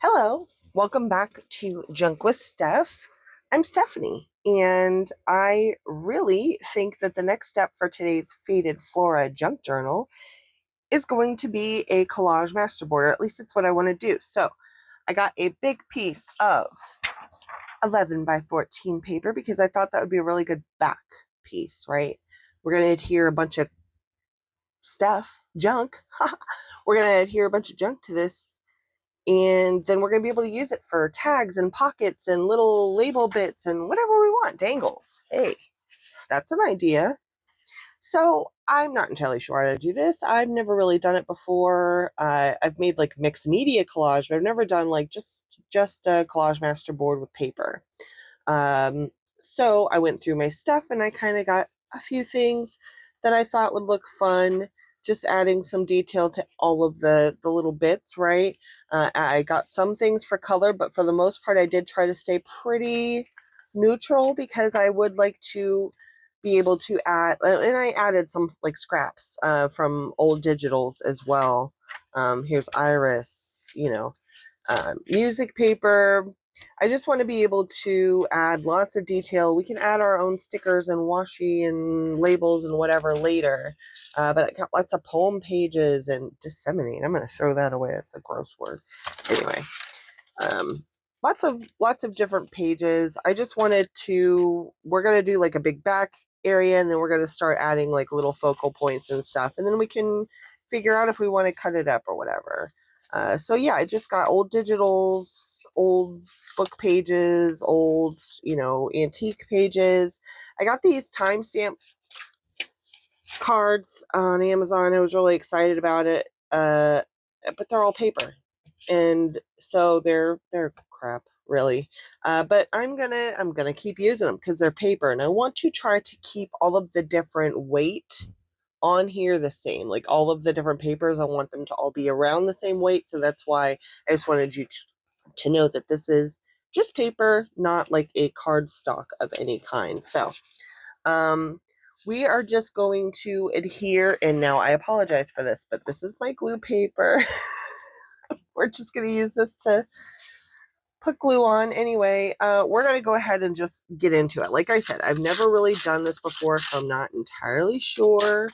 Hello, welcome back to Junk with Steph. I'm Stephanie, and I really think that the next step for today's Faded Flora junk journal is going to be a collage masterboard, or at least it's what I want to do. So I got a big piece of 11 by 14 paper because I thought that would be a really good back piece, right? We're going to adhere a bunch of stuff, junk. We're going to adhere a bunch of junk to this, and then we're going to be able to use it for tags and pockets and little label bits and whatever we want. Dangles. Hey, that's an idea. So I'm not entirely sure how to do this. I've never really done it before. I've made like mixed media collage, but I've never done like just a collage masterboard with paper. So I went through my stuff and I kind of got a few things that I thought would look fun, just adding some detail to all of the little bits, right? I got some things for color, but for the most part, I did try to stay pretty neutral because I would like to be able to add, and I added some like scraps from old digitals as well. Here's Iris, music paper. I just want to be able to add lots of detail. We can add our own stickers and washi and labels and whatever later. But I got lots of poem pages and disseminate. I'm going to throw that away. That's a gross word. Anyway, lots of different pages. I just wanted to. We're going to do like a big back area, and then we're going to start adding like little focal points and stuff, and then we can figure out if we want to cut it up or whatever. So yeah, I just got old digitals, old book pages, old, antique pages. I got these timestamp cards on Amazon. I was really excited about it. But they're all paper. And so they're crap, really. But I'm gonna keep using them because they're paper, and I want to try to keep all of the different weight on here the same. Like all of the different papers, I want them to all be around the same weight. So that's why I just wanted you to know that this is just paper, not like a card stock of any kind. So we are just going to adhere, and now I apologize for this, but this is my glue paper. We're just going to use this to put glue on. Anyway, we're going to go ahead and just get into it. Like I said, I've never really done this before, so I'm not entirely sure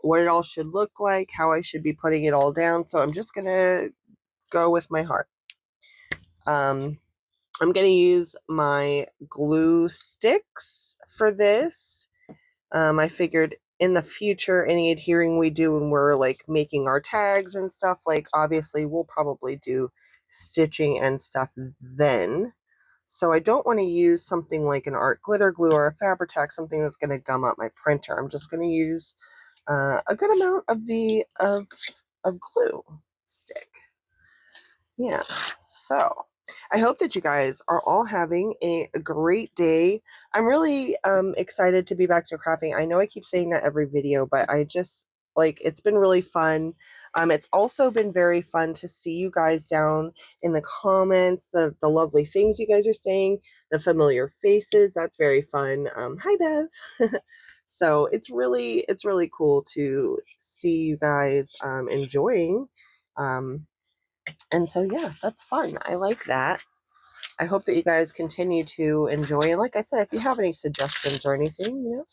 what it all should look like, how I should be putting it all down. So I'm just going to go with my heart. I'm going to use my glue sticks for this. I figured in the future, any adhering we do when we're like making our tags and stuff, like obviously we'll probably do stitching and stuff then. So I don't want to use something like an art glitter glue or a Fabri-Tac, something that's going to gum up my printer. I'm just going to use a good amount of the of glue stick. Yeah. So I hope that you guys are all having a great day. I'm really excited to be back to crafting. I know I keep saying that every video, but I just like it's been really fun. It's also been very fun to see you guys down in the comments, the lovely things you guys are saying, the familiar faces. That's very fun. Hi Bev. So it's really cool to see you guys enjoying. And so, yeah, that's fun. I like that. I hope that you guys continue to enjoy. And like I said, if you have any suggestions or anything,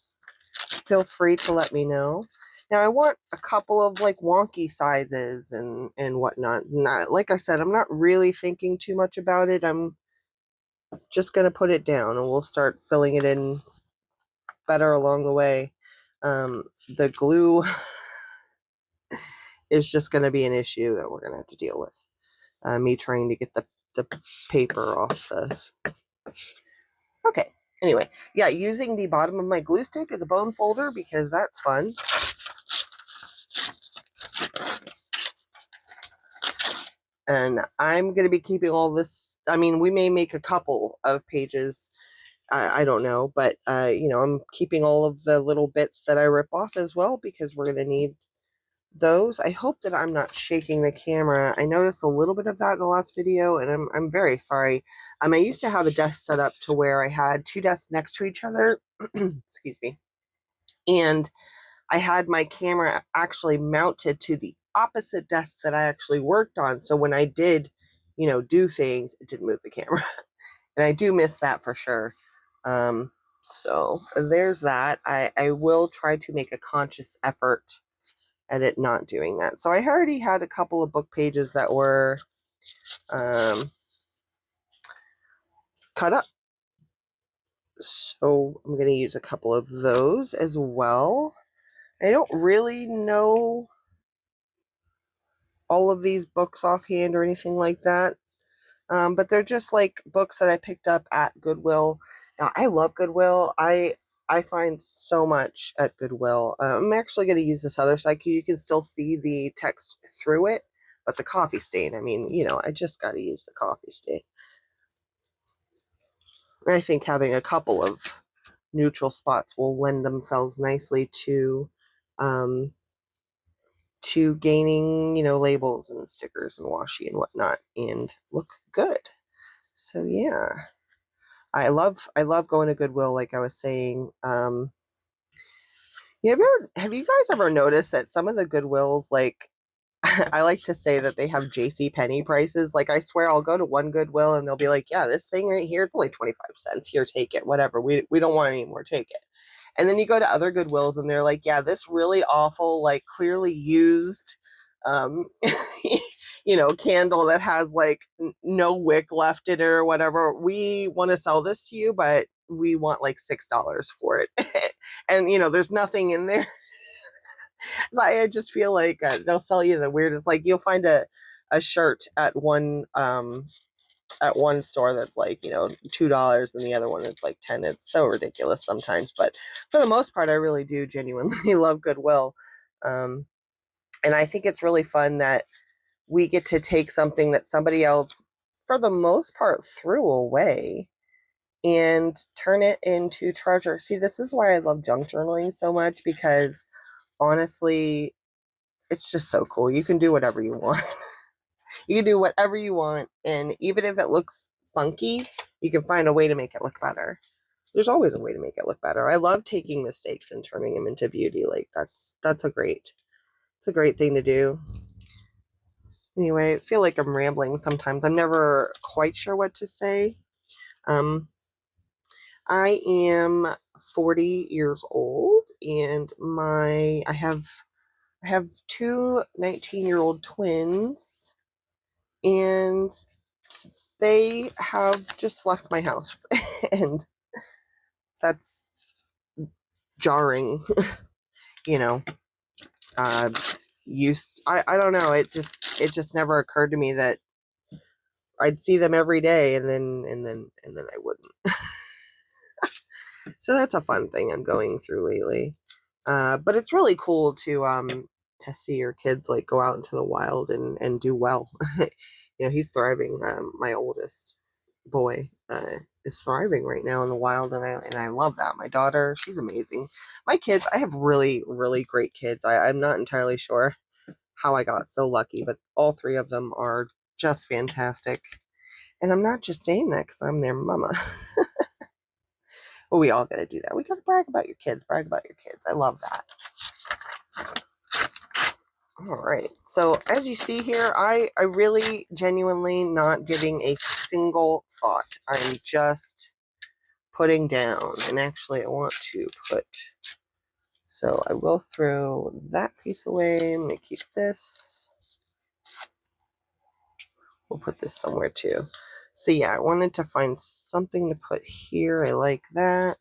feel free to let me know. Now, I want a couple of like wonky sizes and whatnot. Not, like I said, I'm not really thinking too much about it. I'm just going to put it down and we'll start filling it in better along the way. The glue is just going to be an issue that we're going to have to deal with. Me trying to get the paper off the... Okay, anyway, yeah, using the bottom of my glue stick as a bone folder because that's fun. And I'm going to be keeping all this. I mean, we may make a couple of pages. I don't know, but, I'm keeping all of the little bits that I rip off as well because we're going to need those. I hope that I'm not shaking the camera. I noticed a little bit of that in the last video, and I'm very sorry. I used to have a desk set up to where I had two desks next to each other. Excuse me. And I had my camera actually mounted to the opposite desk that I actually worked on. So when I did do things, it didn't move the camera. And I do miss that for sure. So there's that. I will try to make a conscious effort at it not doing that. So I already had a couple of book pages that were cut up. So I'm going to use a couple of those as well. I don't really know all of these books offhand or anything like that. But they're just like books that I picked up at Goodwill. Now, I love Goodwill. I find so much at Goodwill. I'm actually going to use this other side. You can still see the text through it, but the coffee stain, I mean, I just got to use the coffee stain. And I think having a couple of neutral spots will lend themselves nicely to gaining, labels and stickers and washi and whatnot, and look good. So yeah, I love going to Goodwill, like I was saying. Have you guys ever noticed that some of the Goodwills, like, I like to say that they have JCPenney prices? Like, I swear I'll go to one Goodwill and they'll be like, yeah, this thing right here, it's only 25 cents. Here, take it. Whatever. We don't want any more. Take it. And then you go to other Goodwills and they're like, yeah, this really awful, like, clearly used, candle that has like no wick left in it or whatever. We want to sell this to you, but we want like $6 for it. And there's nothing in there. I just feel like they'll sell you the weirdest. Like, you'll find a shirt at one store that's like $2, and the other one it's like 10. It's so ridiculous sometimes, but for the most part I really do genuinely love Goodwill. And I think it's really fun that we get to take something that somebody else for the most part threw away and turn it into treasure. See, this is why I love junk journaling so much, because honestly, it's just so cool. You can do whatever you want. You can do whatever you want, and even if it looks funky, you can find a way to make it look better. There's always a way to make it look better. I love taking mistakes and turning them into beauty. Like, it's a great thing to do. Anyway, I feel like I'm rambling sometimes. I'm never quite sure what to say. I am 40 years old, and I have 2 19-year-old twins, and they have just left my house. And that's jarring. I don't know, it just never occurred to me that I'd see them every day, and then I wouldn't. So that's a fun thing I'm going through lately. But it's really cool to see your kids like go out into the wild and do well. He's thriving. My oldest boy is thriving right now in the wild, and I love that. My daughter, she's amazing. My kids, I have really, really great kids. I'm not entirely sure how I got so lucky, but all 3 of them are just fantastic. And I'm not just saying that because I'm their mama. Well, we all got to do that. We got to brag about your kids. Brag about your kids. I love that. All right. So as you see here, I really genuinely not giving a single thought. I'm just putting down. And actually, I want to put... So I will throw that piece away. I'm going to keep this. We'll put this somewhere too. So yeah, I wanted to find something to put here. I like that.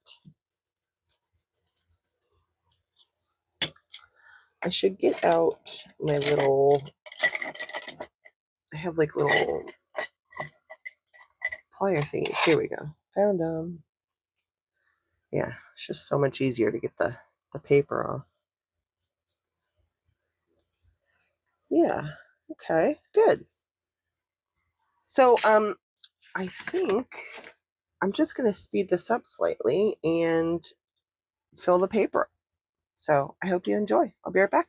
I should get out my little... I have like little plier thingies. Here we go. Found them. Yeah, it's just so much easier to get the paper off. Yeah. Okay, good. So, I think I'm just going to speed this up slightly and fill the paper up. So I hope you enjoy. I'll be right back.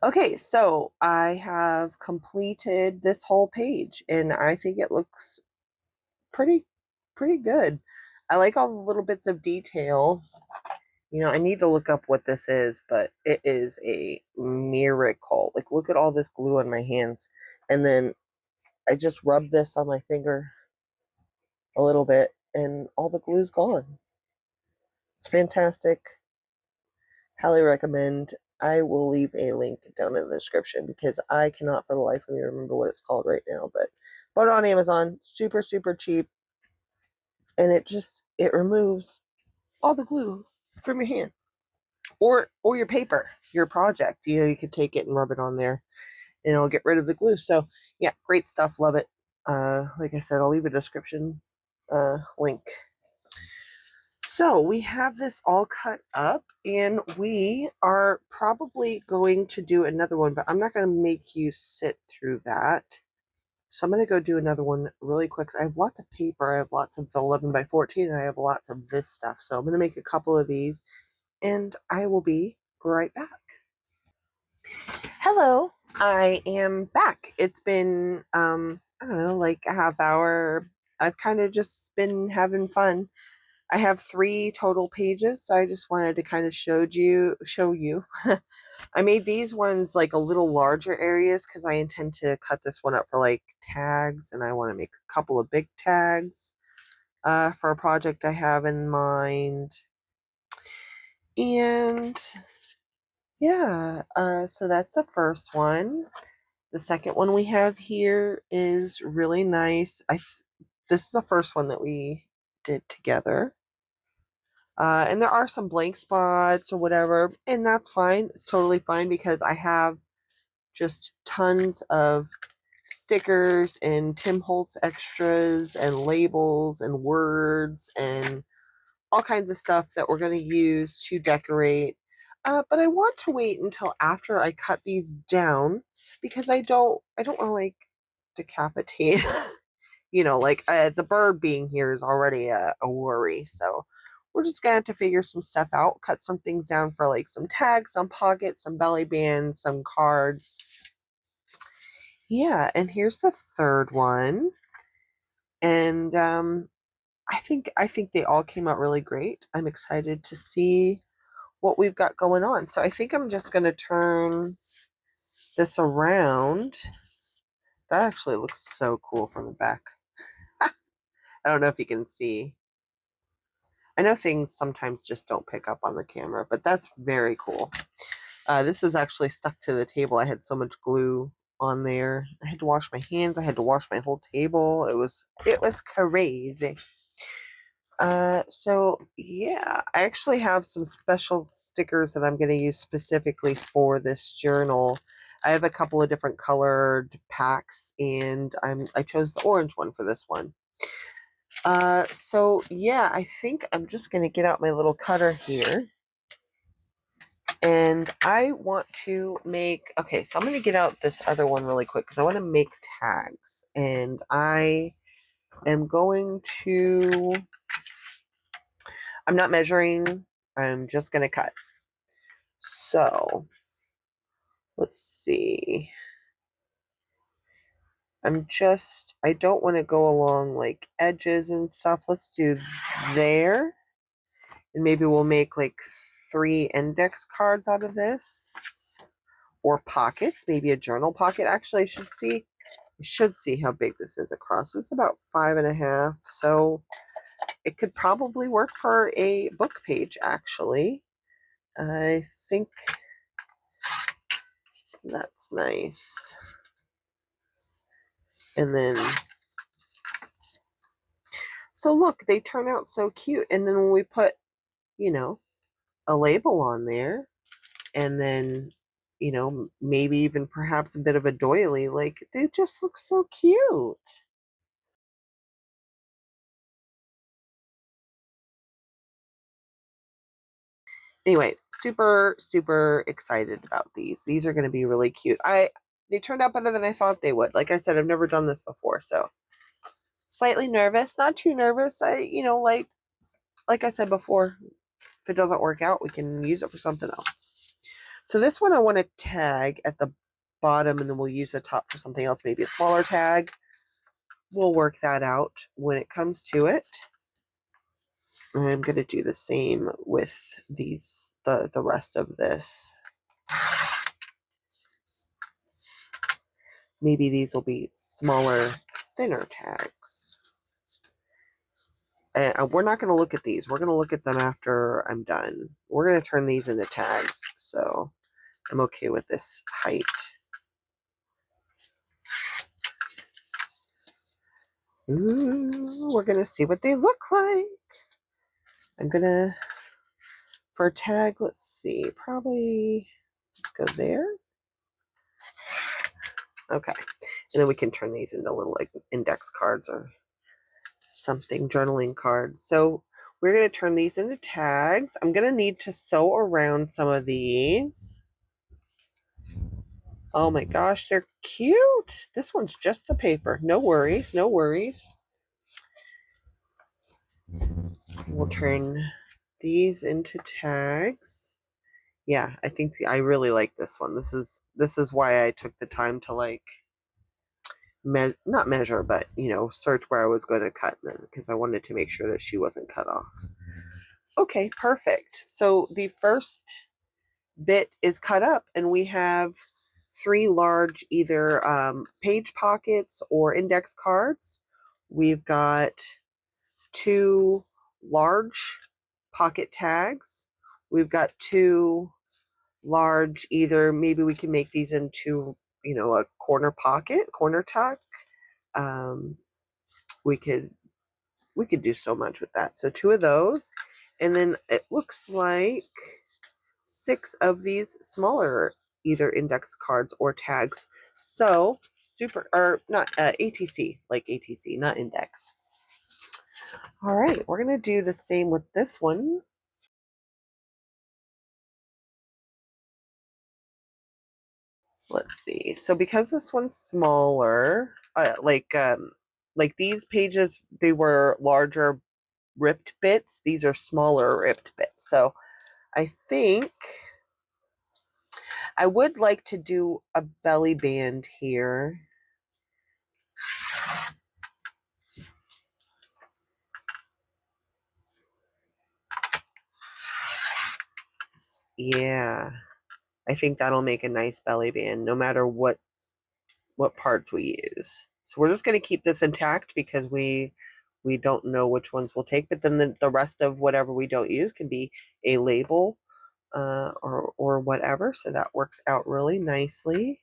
Okay, so I have completed this whole page and I think it looks pretty good. I like all the little bits of detail. You know, I need to look up what this is, but it is a miracle. Like, look at all this glue on my hands. And then I just rub this on my finger a little bit and all the glue's gone. It's fantastic. Highly recommend. I will leave a link down in the description because I cannot for the life of me remember what it's called right now, but bought it on Amazon, super cheap, and it removes all the glue from your hand or your paper, your project. You know, you could take it and rub it on there and it'll get rid of the glue. So yeah, great stuff. Love it. Like I said, I'll leave a description link. So we have this all cut up and we are probably going to do another one, but I'm not going to make you sit through that. So I'm going to go do another one really quick. I have lots of paper. I have lots of the 11 by 14 and I have lots of this stuff. So I'm going to make a couple of these and I will be right back. Hello, I am back. It's been, I don't know, like a half hour. I've kind of just been having fun. I have 3 total pages, so I just wanted to kind of show you. I made these ones like a little larger areas because I intend to cut this one up for like tags, and I want to make a couple of big tags for a project I have in mind. And yeah, so that's the first one. The second one we have here is really nice. This is the first one that we did together. And there are some blank spots or whatever, and that's fine. It's totally fine because I have just tons of stickers and Tim Holtz extras and labels and words and all kinds of stuff that we're going to use to decorate. But I want to wait until after I cut these down because I don't want to like decapitate. You know, like the bird being here is already a worry. So we're just gonna have to figure some stuff out, cut some things down for like some tags, some pockets, some belly bands, some cards. Yeah, and here's the third one. And I think they all came out really great. I'm excited to see what we've got going on. So I think I'm just gonna turn this around. That actually looks so cool from the back. I don't know if you can see. I know things sometimes just don't pick up on the camera, but that's very cool. This is actually stuck to the table. I had so much glue on there. I had to wash my hands. I had to wash my whole table. It was crazy. So yeah, I actually have some special stickers that I'm going to use specifically for this journal. I have a couple of different colored packs, and I chose the orange one for this one. So yeah, I think I'm just going to get out my little cutter here. And I want to make, okay, so I'm going to get out this other one really quick because I want to make tags. And I am going to, I'm not measuring, I'm just going to cut. So let's see. I don't want to go along like edges and stuff. Let's do there. And maybe we'll make like 3 index cards out of this. Or pockets, maybe a journal pocket. Actually, I should see how big this is across. It's about 5.5. So it could probably work for a book page, actually. I think that's nice. And then, so look, they turn out so cute. And then when we put, you know, a label on there, and then, you know, maybe even perhaps a bit of a doily, like they just look so cute. Anyway, super excited about these. These are going to be really cute. They turned out better than I thought they would. Like I said, I've never done this before, so slightly nervous, not too nervous. Like I said before, if it doesn't work out, we can use it for something else. So this one I want to tag at the bottom, and then we'll use the top for something else, maybe a smaller tag. We'll work that out when it comes to it. I'm going to do the same with these, the rest of this. Maybe these will be smaller, thinner tags. We're not going to look at these. We're going to look at them after I'm done. We're going to turn these into tags, so I'm okay with this height. Ooh, we're going to see what they look like. I'm going to, for a tag, let's see, probably, let's go there. Okay, and then we can turn these into little like index cards or something, journaling cards. So we're going to turn these into tags. I'm going to need to sew around some of these. Oh my gosh, they're cute. This one's just the paper. No worries, no worries. We'll turn these into tags. Yeah, I think I really like this one. This is why I took the time to like not measure, but you know, search where I was going to cut them, because I wanted to make sure that she wasn't cut off. Okay, perfect. So the first bit is cut up, and we have 3 large either page pockets or index cards. We've got 2 large pocket tags. We've got 2 large, either maybe we can make these into, you know, a corner pocket, corner tuck. We could do so much with that. So 2 of those, and then it looks like 6 of these smaller either index cards or tags. So super, or not ATC, like ATC, not index. All right, we're gonna do the same with this one. Let's see. So because this one's smaller, like these pages, they were larger ripped bits. These are smaller ripped bits. So I think I would like to do a belly band here. Yeah, I think that'll make a nice belly band no matter what parts we use. So we're just going to keep this intact because we don't know which ones we'll take, but then the rest of whatever we don't use can be a label or whatever. So that works out really nicely.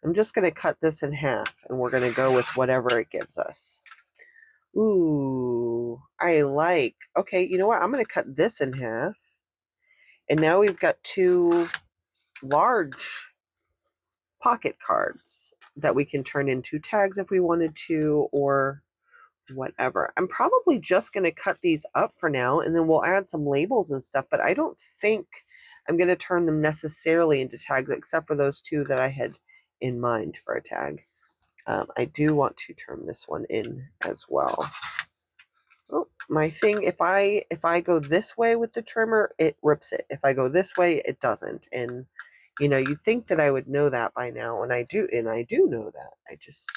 I'm just going to cut this in half, and we're going to go with whatever it gives us. Ooh, I like. Okay, you know what? I'm going to cut this in half. And now we've got 2 large pocket cards that we can turn into tags if we wanted to, or whatever. I'm probably just going to cut these up for now, and then we'll add some labels and stuff, but I don't think I'm going to turn them necessarily into tags, except for those 2 that I had in mind for a tag. I do want to turn this one in as well. Oh, my thing, if I go this way with the trimmer, it rips it. If I go this way, it doesn't. And you know, you'd think that I would know that by now, and I do know that. I just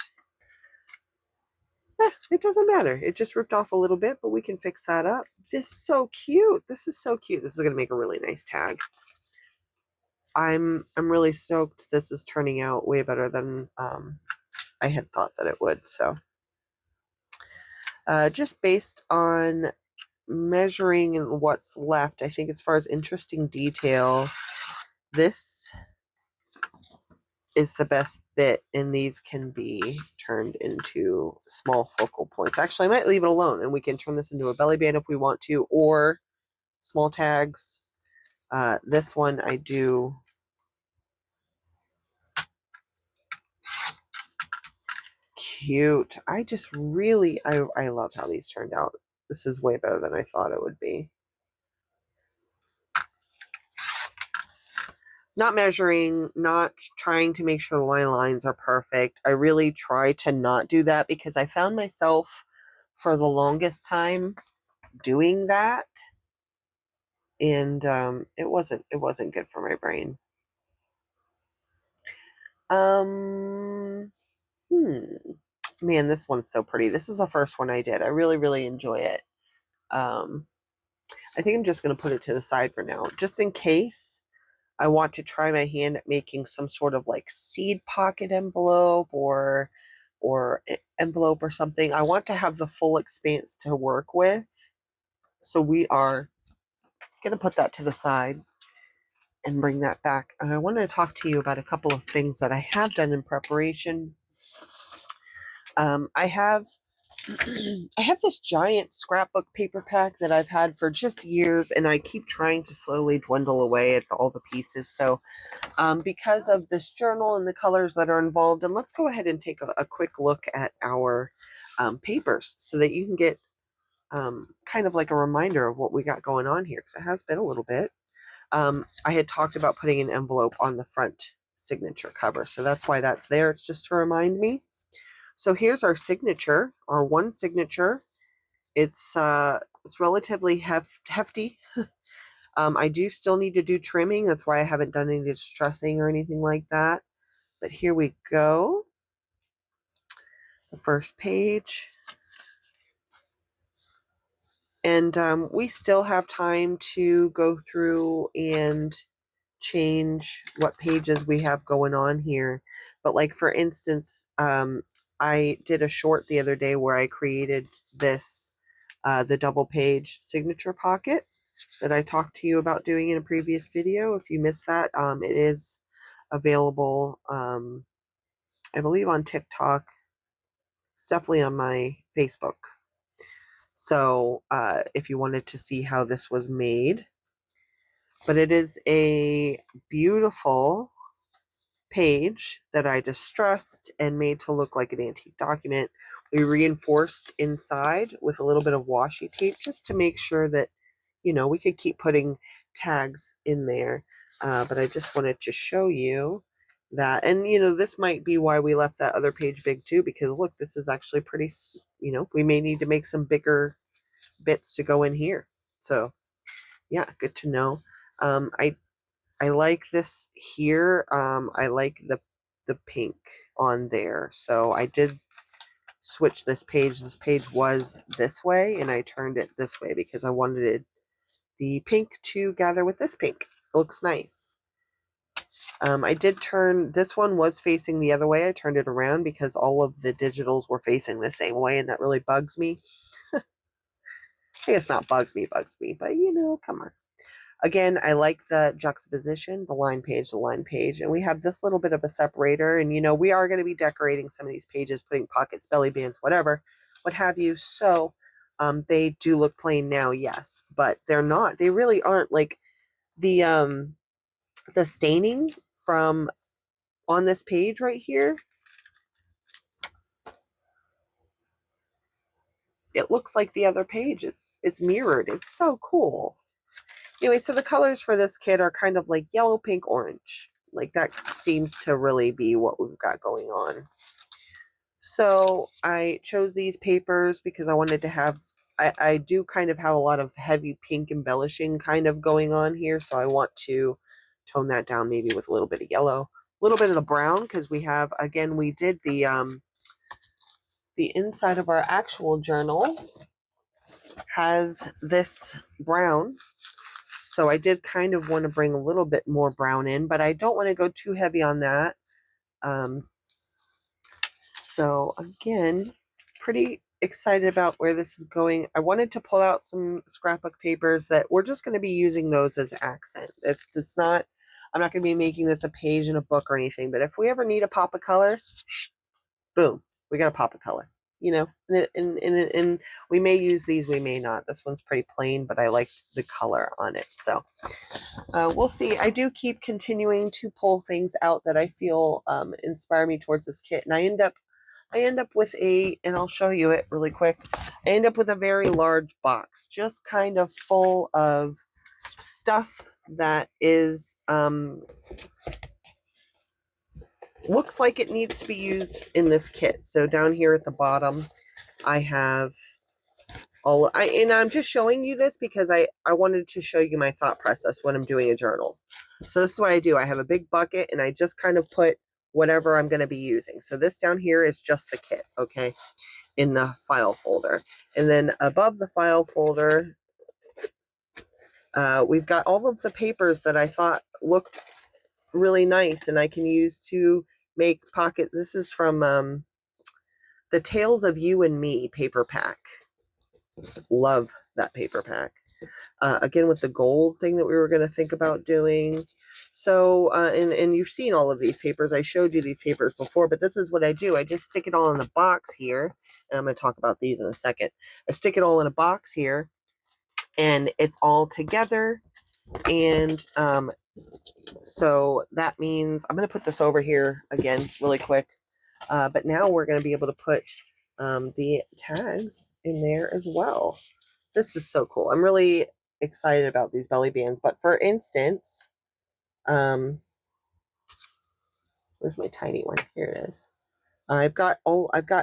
it doesn't matter. It just ripped off a little bit, but we can fix that up. This is so cute. This is so cute. This is gonna make a really nice tag. I'm really stoked. This is turning out way better than I had thought that it would. So just based on measuring and what's left, I think as far as interesting detail, this is the best bit, and these can be turned into small focal points. Actually, I might leave it alone, and we can turn this into a belly band if we want to, or small tags. This one I do. Cute. I just really, I love how these turned out. This is way better than I thought it would be. Not measuring, not trying to make sure the lines are perfect. I really try to not do that because I found myself for the longest time doing that, and it wasn't good for my brain. Man, this one's so pretty. This is the first one I did. I really, really enjoy it. I think I'm just going to put it to the side for now, just in case I want to try my hand at making some sort of like seed pocket envelope or envelope or something. I want to have the full expanse to work with. So we are going to put that to the side and bring that back. I want to talk to you about a couple of things that I have done in preparation. I have I have this giant scrapbook paper pack that I've had for just years, and I keep trying to slowly dwindle away at all the pieces. So because of this journal and the colors that are involved, and let's go ahead and take a quick look at our papers so that you can get kind of like a reminder of what we got going on here, because it has been a little bit. I had talked about putting an envelope on the front signature cover, so that's why that's there. It's just to remind me. So here's our signature, our one signature. It's relatively hefty. I do still need to do trimming. That's why I haven't done any distressing or anything like that. But here we go. The first page. And we still have time to go through and change what pages we have going on here. But like for instance, I did a short the other day where I created this, the double page signature pocket that I talked to you about doing in a previous video. If you missed that, it is available, I believe on TikTok. It's definitely on my Facebook. So if you wanted to see how this was made, but it is a beautiful page that I distressed and made to look like an antique document. We reinforced inside with a little bit of washi tape just to make sure that, you know, we could keep putting tags in there. But I just wanted to show you that. And, you know, this might be why we left that other page big too, because look, this is actually pretty, you know, we may need to make some bigger bits to go in here. So yeah, good to know. I like this here. I like the pink on there. So I did switch this page. This page was this way, and I turned it this way because I wanted the pink to gather with this pink. It looks nice. I did turn, this one was facing the other way. I turned it around because all of the digitals were facing the same way, and that really bugs me. I guess not bugs me, but you know, come on. Again, I like the juxtaposition, the line page, and we have this little bit of a separator, and you know, we are going to be decorating some of these pages, putting pockets, belly bands, whatever, what have you. So they do look plain now, yes, but they're not. They really aren't. Like the staining from on this page right here, it looks like the other page. It's mirrored. It's so cool. Anyway, so the colors for this kit are kind of like yellow, pink, orange. Like that seems to really be what we've got going on. So I chose these papers because I wanted to have, I do kind of have a lot of heavy pink embellishing kind of going on here. So I want to tone that down maybe with a little bit of yellow, a little bit of the brown, because we have, again, we did the inside of our actual journal has this brown. So I did kind of want to bring a little bit more brown in, but I don't want to go too heavy on that. So again, pretty excited about where this is going. I wanted to pull out some scrapbook papers that we're just going to be using those as accent. It's not, I'm not going to be making this a page in a book or anything, but if we ever need a pop of color, boom, we got a pop of color. You know, and we may use these, we may not. This one's pretty plain, but I liked the color on it. So we'll see. I do keep continuing to pull things out that I feel inspire me towards this kit. And I end up with and I'll show you it really quick. I end up with a very large box, just kind of full of stuff that is, looks like it needs to be used in this kit. So down here at the bottom, I have and I'm just showing you this because I wanted to show you my thought process when I'm doing a journal. So this is what I do. I have a big bucket and I just kind of put whatever I'm going to be using. So this down here is just the kit, okay, in the file folder. And then above the file folder, we've got all of the papers that I thought looked really nice and I can use to make pocket. This is from the Tales of You and Me paper pack. Love that paper pack. Again, with the gold thing that we were going to think about doing. So, and you've seen all of these papers. I showed you these papers before, but this is what I do. I just stick it all in a box here. And I'm going to talk about these in a second. I stick it all in a box here and it's all together. And so that means I'm going to put this over here again really quick. But now we're going to be able to put the tags in there as well. This is so cool. I'm really excited about these belly bands. But for instance, where's my tiny one? Here it is. I've got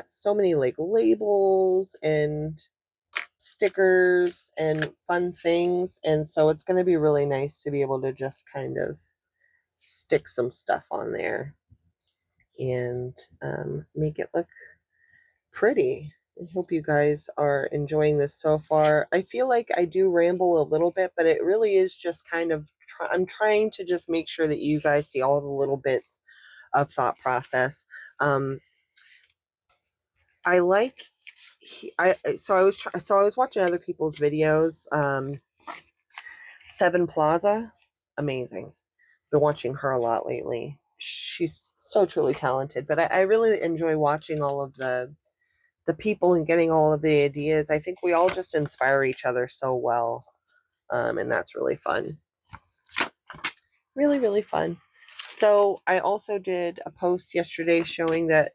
so many like labels and stickers and fun things. And so it's going to be really nice to be able to just kind of stick some stuff on there and make it look pretty. I hope you guys are enjoying this so far. I feel like I do ramble a little bit, but it really is just kind of, I'm trying to just make sure that you guys see all the little bits of thought process. I like, so I was watching other people's videos. Seven Plaza, amazing. Been watching her a lot lately. She's so truly talented, but I really enjoy watching all of the people and getting all of the ideas. I think we all just inspire each other so well. And that's really fun. Really, really fun. So I also did a post yesterday showing that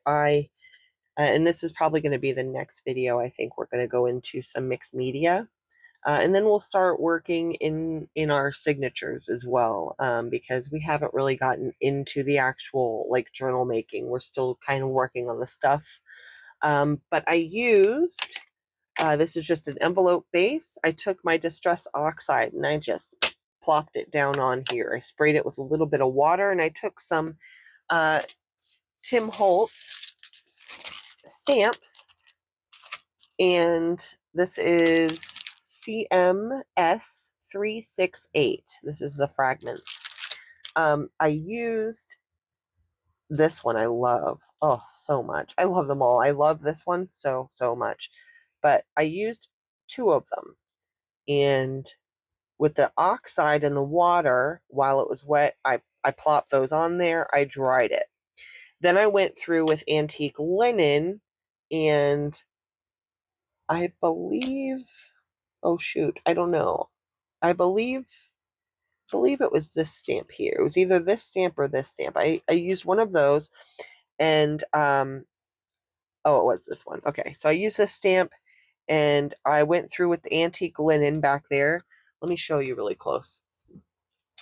and this is probably going to be the next video. I think we're going to go into some mixed media. And then we'll start working in our signatures as well, because we haven't really gotten into the actual like journal making. We're still kind of working on the stuff. But I used, this is just an envelope base. I took my Distress Oxide and I just plopped it down on here. I sprayed it with a little bit of water and I took some Tim Holtz stamps. And this is CMS 368. This is the fragments. I used this one. I love, oh, so much. I love them all. I love this one so much. But I used two of them. And with the oxide and the water, while it was wet, I plopped those on there. I dried it. Then I went through with antique linen and I believe, oh shoot, I don't know. I believe it was this stamp here. It was either this stamp or this stamp. I used one of those and oh, it was this one. Okay, so I used this stamp and I went through with the antique linen back there. Let me show you really close.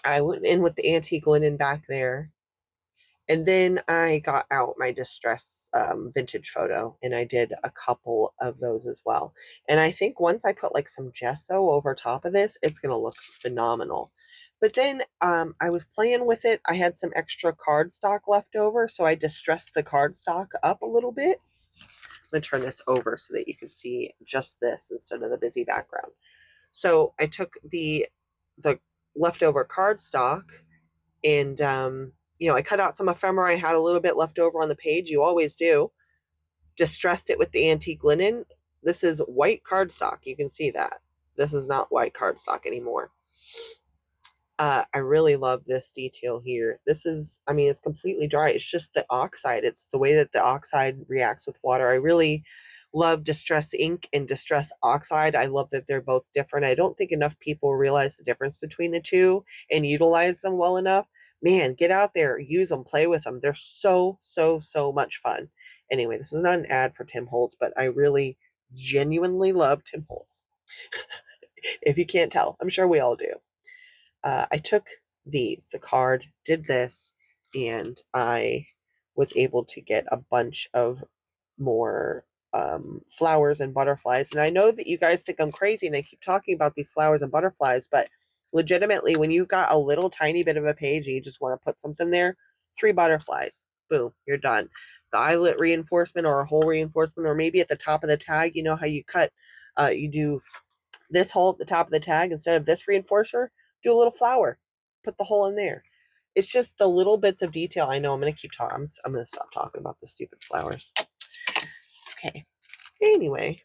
I went in with the antique linen back there. And then I got out my Distress vintage photo and I did a couple of those as well. And I think once I put like some gesso over top of this, it's going to look phenomenal. But then I was playing with it. I had some extra cardstock left over, so I distressed the cardstock up a little bit. I'm going to turn this over so that you can see just this instead of the busy background. So I took the leftover cardstock and you know, I cut out some ephemera. I had a little bit left over on the page. You always do. Distressed it with the antique linen. This is white cardstock. You can see that. This is not white cardstock anymore. I really love this detail here. This is, I mean, it's completely dry. It's just the oxide. It's the way that the oxide reacts with water. I really love Distress ink and Distress oxide. I love that they're both different. I don't think enough people realize the difference between the two and utilize them well enough. Man, get out there, use them, play with them. They're so much fun. Anyway, this is not an ad for Tim Holtz, but I really genuinely love Tim Holtz. If you can't tell, I'm sure we all do. I took the card, did this, and I was able to get a bunch of more flowers and butterflies. And I know that you guys think I'm crazy and I keep talking about these flowers and butterflies, but legitimately, when you've got a little tiny bit of a page and you just want to put something there, 3 butterflies. boom, you're done. The eyelet reinforcement or a hole reinforcement, or maybe at the top of the tag, you know how you cut, you do this hole at the top of the tag instead of this reinforcer, do a little flower, put the hole in there. It's just the little bits of detail. I know I'm going to keep talking. I'm going to stop talking about the stupid flowers. Okay. Anyway,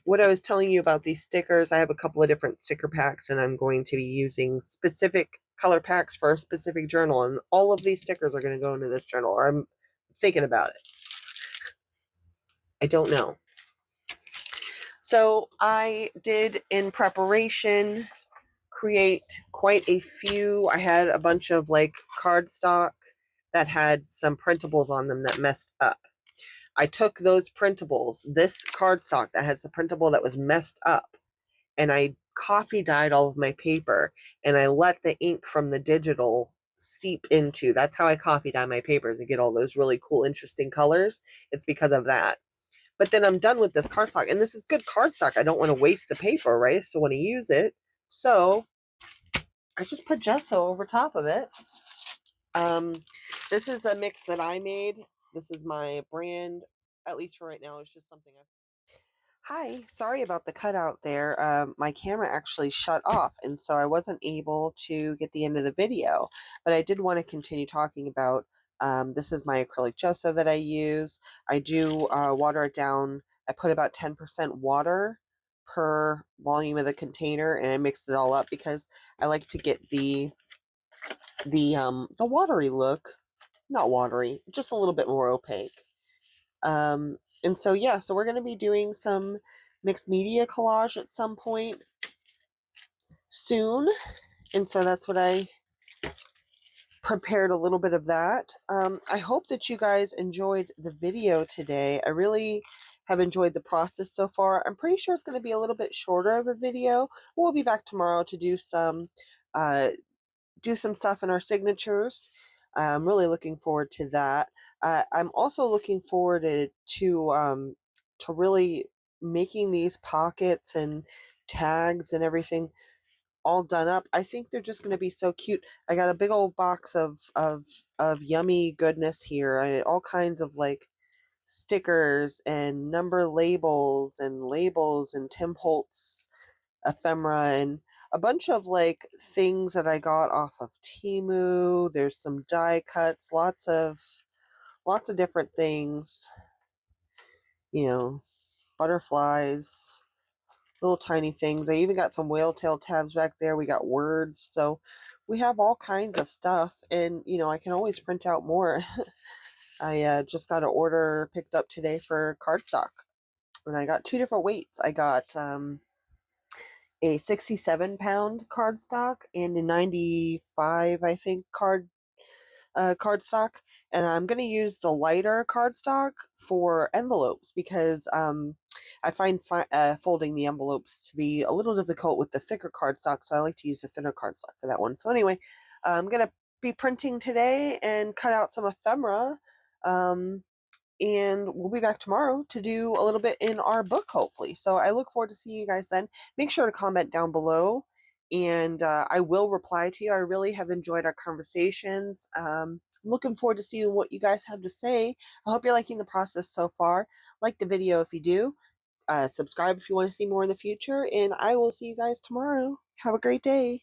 what I was telling you about these stickers, I have a couple of different sticker packs, and I'm going to be using specific color packs for a specific journal, and all of these stickers are going to go into this journal, or I'm thinking about it. I don't know. So I did, in preparation, create quite a few. I had a bunch of like cardstock that had some printables on them that messed up. I took those printables, this cardstock that has the printable that was messed up, and I coffee dyed all of my paper, and I let the ink from the digital seep into. That's how I coffee dye my paper, to get all those really cool, interesting colors. It's because of that. But then I'm done with this cardstock, and this is good cardstock. I don't want to waste the paper, right? I still want to use it. So I just put gesso over top of it. This is a mix that I made. This is my brand, at least for right now. It's just something I've... Hi, sorry about the cutout there. My camera actually shut off, and so I wasn't able to get the end of the video. But I did want to continue talking about, this is my acrylic gesso that I use. I do water it down. I put about 10% water per volume of the container, and I mixed it all up because I like to get the watery look. Not watery, just a little bit more opaque. And so, yeah, so we're going to be doing some mixed media collage at some point soon. And so that's what I prepared, a little bit of that. I hope that you guys enjoyed the video today. I really have enjoyed the process so far. I'm pretty sure it's going to be a little bit shorter of a video. We'll be back tomorrow to do some stuff in our signatures. I'm really looking forward to that. I'm also looking forward to really making these pockets and tags and everything all done up. I think they're just going to be so cute. I got a big old box of yummy goodness here. All kinds of like stickers and number labels and Tim Holtz ephemera and a bunch of like things that I got off of Temu. There's some die cuts, lots of different things, butterflies, little tiny things. I even got some whale tail tabs back there. We got words. So we have all kinds of stuff, and I can always print out more. I just got an order picked up today for cardstock, and I got two different weights. I got a 67-pound cardstock and a 95, I think, cardstock, and I'm going to use the lighter cardstock for envelopes because I find folding the envelopes to be a little difficult with the thicker cardstock, so I like to use the thinner cardstock for that one. So anyway, I'm going to be printing today and cut out some ephemera. And we'll be back tomorrow to do a little bit in our book, hopefully. So I look forward to seeing you guys then. Make sure to comment down below, and I will reply to you. I really have enjoyed our conversations. Looking forward to seeing what you guys have to say. I hope you're liking the process so far. Like the video if you do. Subscribe if you want to see more in the future, and I will see you guys tomorrow. Have a great day.